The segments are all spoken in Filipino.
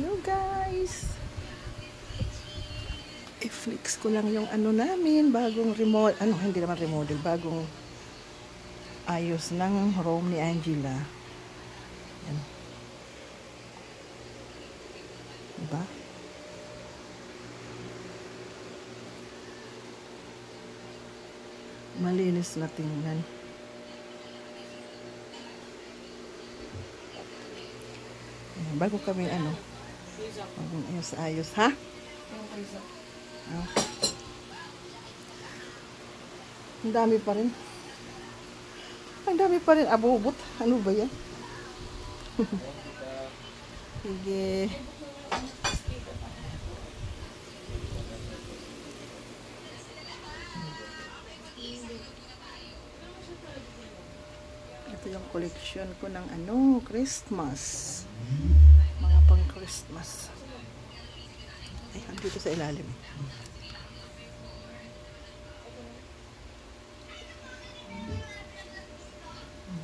Hello guys! I-flex ko lang yung ano namin, bagong remodel, hindi naman remodel, bagong ayos ng room ni Angela. Yan. Diba? Malinis na tingnan. Bago kami bagong ayos, ha? Ang dami pa rin. Ang dami pa rin abubot. Ano ba yan? Sige. Ito yung collection ko ng Christmas. Mga pang Christmas. Ay, andito sa ilalim.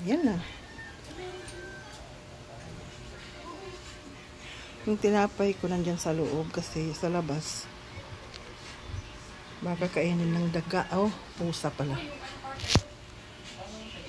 Yan na. Yung tinapay ko nandyan sa loob kasi sa labas baka kainin ng daga. Oh, pusa pala.